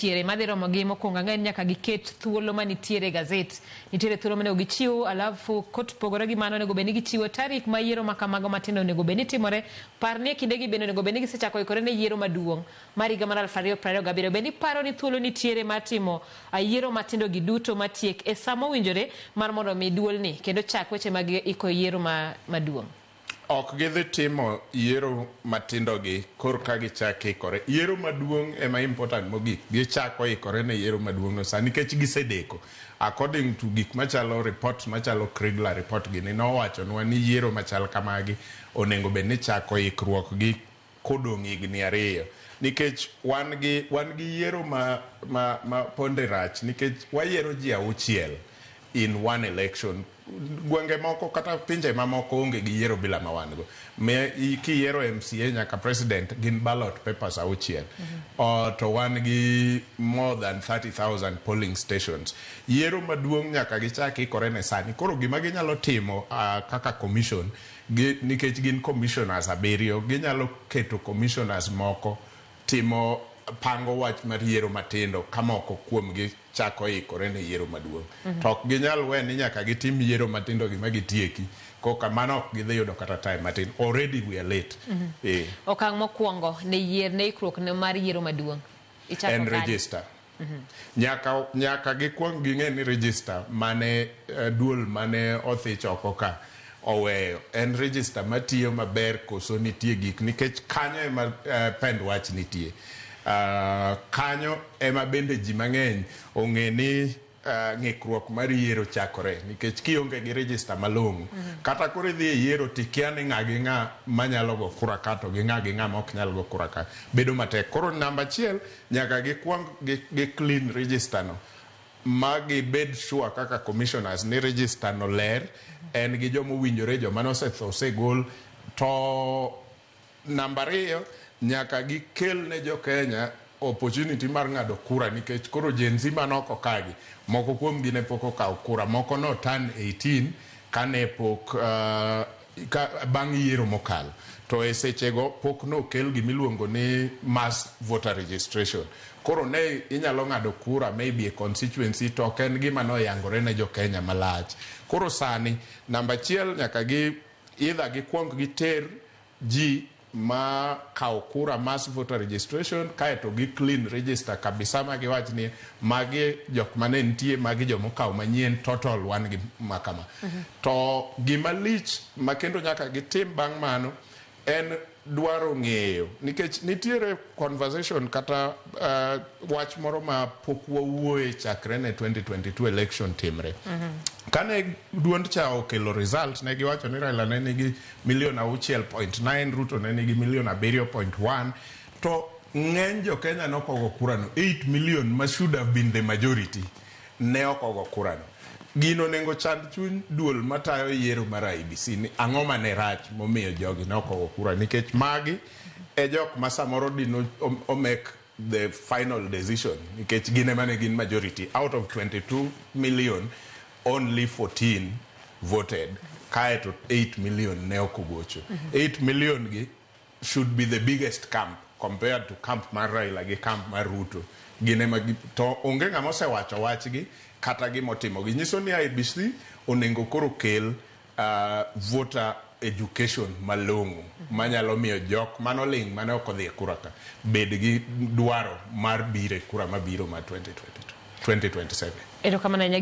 Tiere madhi Ramogi mokwongo ng'eny nyaka giket thuolo manitiere gazet. Nitiere thuolo mane gichiwo, alafu kot pogore gi mano nego beni gichiwo tarik ma yiero ma kamago matindo nego beni timore. Parni kinde gi bende nego beni gisechako ikore ne yiero maduong' mar higa mar 2027. Beni paro ni thuolo nitiere mar timo yiero matindo gi duto matiek e sama owinjore mar mondo mi duol ni kendo chak weche mag iko yiero maduong'. Ok gidhi timo yiero matindo gi korka gichako ikore. Yiero maduong' ema important mogik. Gichako ikore ne yiero maduong' no sani nikech gisedeko. According to gik machalo report machalo Kriegler report gini nowachonwa ni yiero machal kamagi onego bed ni chako ikruok gi kodong' higni 2. Nikech wan gi yiero ma ponde rach nikech wayiero ji 6 in one election. Gwenge moko kata pinje mamoko onge gi yiero bila ma wan go. Ki yiero MCA nyaka president gin ballot papers 6. To wan gi more than 30,000 polling stations. Yiero maduong' nyaka gichaki ikore ne sani. Koro gima ginyalo timo kaka commission nikech gin commissioners 7 ginyalo keto commissioners moko timo pango wach mar yiero matindo kamoko kuom gi chako ikore ne yiero maduong'. To ok ginyal we ni nyaka gitim yiero matindo gi magitieki. Koka mano ok gidhi yudo kata time matin. Already we are late. Okang' mokwongo ne yier ne ikruok ne mar yiero maduong'. En register. Nyaka gikwong ging'e ni register mane duol mane othich oko ka oweyo. En register matiyo maber koso nitie gik nikech kanyo ema pend wach nitie. Kanyo ema bende ji mang'eny ong'e ni ng'ikruok mar yiero chakore nikech kionge gi register malong'o kata koro idhi e yiero tikia ni ng'a gi ng'a manyalo go kura ka to gi ng'a gi ng'a ma ok nyal go kura ka bedo matek. Koro namba 1 nyaka gikwong gi clean register no ma gibed sure kaka commissioners ni register no ler en gi jomo winjore joma osegol. To namba 2 nyaka gikel ne Jokenya opportunity mar ng'ado kura nikech koro Gen Z manoko kagi moko kuom gi ne pok okawo kura, moko no turn 18 kane pok bang' yiero mokalo. To e sechego pok no kel gimiluongo ni mass voter registration. Koro ne inyalo ng'ado kura maybe a constituency to ok en gima noyangore ne Jokenya malach. Koro sani namba 1 nyaka either gikwong giter ji ma kawo kura mass voter registration kaeto gi clean register kabisa ma giwach ni magi jok mane nitie magi jomo kawo manyien total wan gi makama. To gima lich makendo nyaka gitim bang' mano en dwaro ng'eyo nikech nitiere conversation kata wach moro ma pok wawuoye chakre ne 2022 election timre. Kane duond cha okelo result ne giwacho ni Raila ne nigi 6.9 Ruto ne nigi 7.1 to ng'eny Jokenya nokogo kurano 8 million ma should have been the majority ne okogo kurano. Gino nengo chand chuny duol matayo yiero mar IEBC ni ang'o mane rach momiyo jogi nokogo kura nikech magi e jok ma samoro dino o make the final decision nikech gine mane gin majority out of 22 million only 14 voted kaeto 8 million ne okogocho. 8 million gi should be the biggest camp compared to camp mar Raila gi camp mar Ruto. Gine magi to onge ng'ama osewacho wachgi kata gimotimo gi nyiso ni IEBC onengo koro kel voter education malong'o manyalo miyo jok manoling mane ok odhi kura ka bed gi dwaro mar bire kura mabiro ma 2027. Erokamano Gima